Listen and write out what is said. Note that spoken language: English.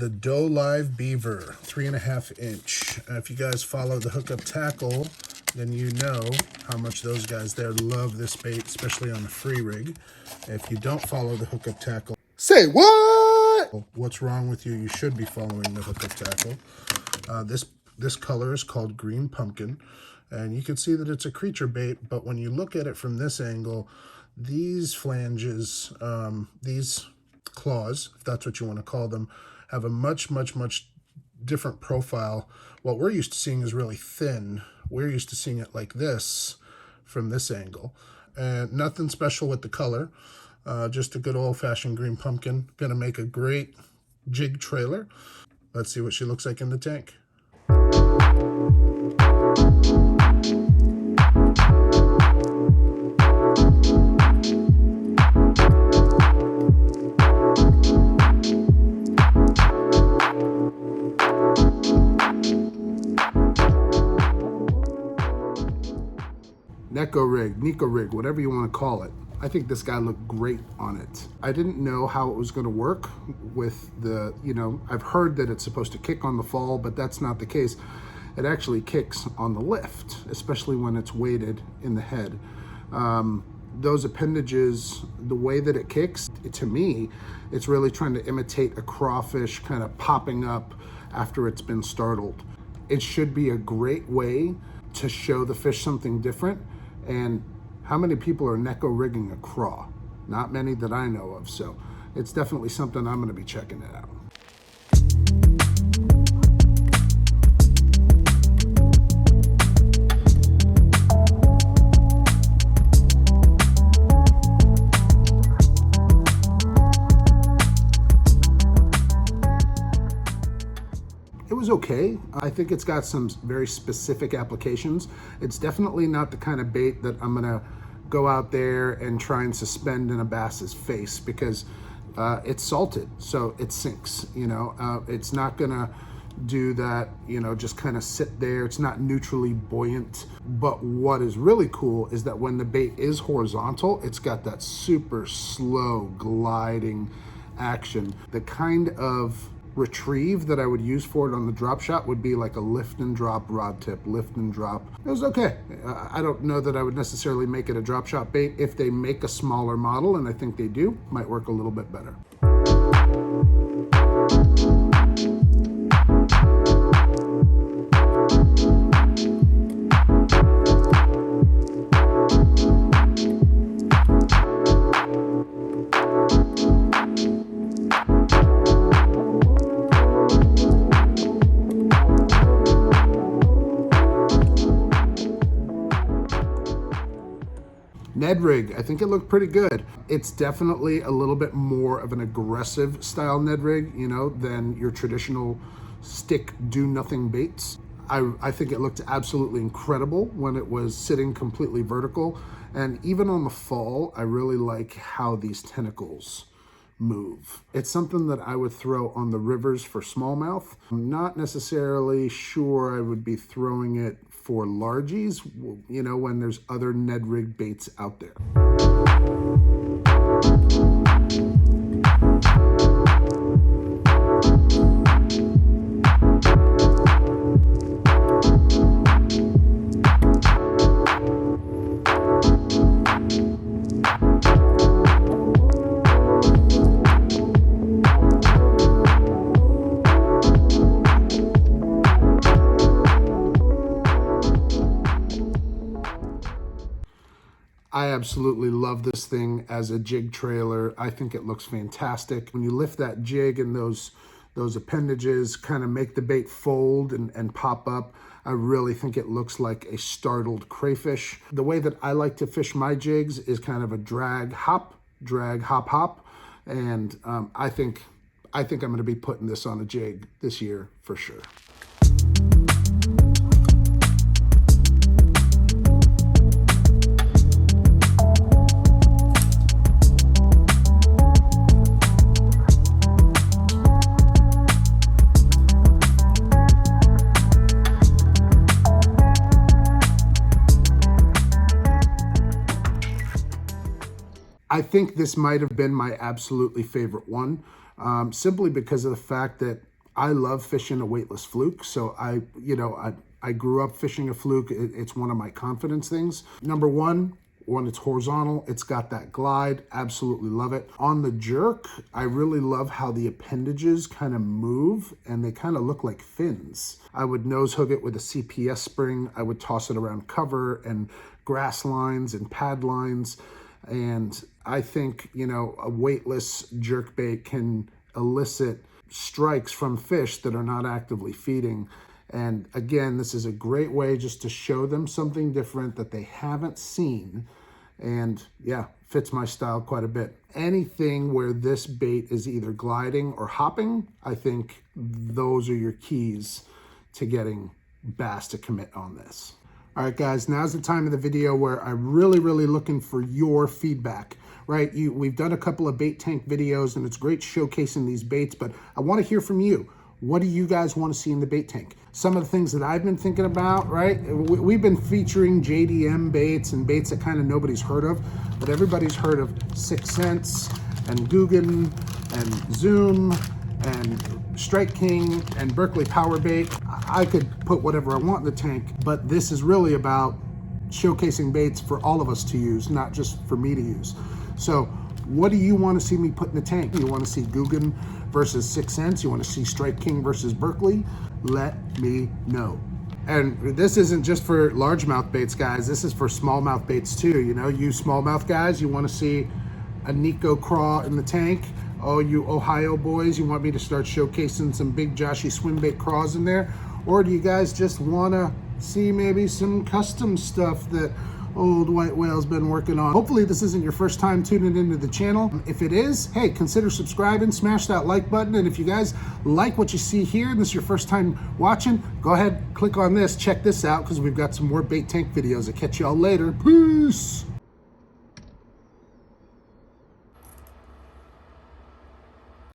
The Dolive Beaver, 3.5 inch. If you guys follow the HookUp Tackle, then you know how much those guys there love this bait, especially on the free rig. If you don't follow the HookUp Tackle, say what? What's wrong with you? You should be following the HookUp Tackle. This color is called green pumpkin, and you can see that it's a creature bait, but when you look at it from this angle, these flanges, these claws, if that's what you want to call them, have a much different profile. What we're used to seeing is really thin. We're used to seeing it like this from this angle. And nothing special with the color, just a good old-fashioned green pumpkin. Gonna make a great jig trailer. Let's see what she looks like in the tank. Neko Rig, whatever you want to call it. I think this guy looked great on it. I didn't know how it was going to work with the, I've heard that it's supposed to kick on the fall, but that's not the case. It actually kicks on the lift, especially when it's weighted in the head. Those appendages, the way that it kicks, to me, it's really trying to imitate a crawfish kind of popping up after it's been startled. It should be a great way to show the fish something different. And how many people are Neko rigging a craw? Not many that I know of, so it's definitely something I'm gonna be checking it out. It was okay. I think it's got some very specific applications. It's definitely not the kind of bait that I'm gonna go out there and try and suspend in a bass's face, because it's salted, so it sinks. It's not gonna do that, just kind of sit there. It's not neutrally buoyant. But what is really cool is that when the bait is horizontal, it's got that super slow gliding action. The kind of retrieve that I would use for it on the drop shot would be like a lift and drop rod tip, lift and drop. It was okay. I don't know that I would necessarily make it a drop shot bait. If they make a smaller model, and I think they do, might work a little bit better. Ned Rig, I think it looked pretty good. It's definitely a little bit more of an aggressive style Ned Rig, than your traditional stick do nothing baits. I think it looked absolutely incredible when it was sitting completely vertical. And even on the fall, I really like how these tentacles move. It's something that I would throw on the rivers for smallmouth. I'm not necessarily sure I would be throwing it for largies, when there's other Ned Rig baits out there. I absolutely love this thing as a jig trailer. I think it looks fantastic. When you lift that jig and those appendages kind of make the bait fold and pop up, I really think it looks like a startled crayfish. The way that I like to fish my jigs is kind of a drag, hop, hop. And I think I'm gonna be putting this on a jig this year for sure. I think this might have been my absolutely favorite one, simply because of the fact that I love fishing a weightless Fluke, so I grew up fishing a Fluke. It's one of my confidence things. Number one, when it's horizontal, it's got that glide. Absolutely love it. On the jerk, I really love how the appendages kind of move and they kind of look like fins. I would nose hook it with a CPS spring. I would toss it around cover and grass lines and pad lines. And I think, a weightless jerk bait can elicit strikes from fish that are not actively feeding. And again, this is a great way just to show them something different that they haven't seen. And yeah, fits my style quite a bit. Anything where this bait is either gliding or hopping, I think those are your keys to getting bass to commit on this. All right, guys, now's the time of the video where I'm really looking for your feedback, right? We've done a couple of bait tank videos and it's great showcasing these baits, but I want to hear from you. What do you guys want to see in the bait tank? Some of the things that I've been thinking about, right? We've been featuring JDM baits and baits that kind of nobody's heard of, but everybody's heard of 6 Sense and Guggen and Zoom and Strike King and Berkeley Power Bait. I could put whatever I want in the tank, but this is really about showcasing baits for all of us to use, not just for me to use. So what do you want to see me put in the tank? You want to see Guggen versus 6 Sense? You want to see Strike King versus Berkeley? Let me know. And this isn't just for largemouth baits, guys. This is for smallmouth baits too. You smallmouth guys, you want to see a Neko craw in the tank. Oh, you Ohio boys, you want me to start showcasing some big Joshy swim bait craws in there? Or do you guys just want to see maybe some custom stuff that old White Whale's been working on? Hopefully this isn't your first time tuning into the channel. If it is, hey, consider subscribing, smash that like button. And if you guys like what you see here and this is your first time watching, go ahead, click on this, check this out, because we've got some more bait tank videos. I'll catch y'all later. Peace.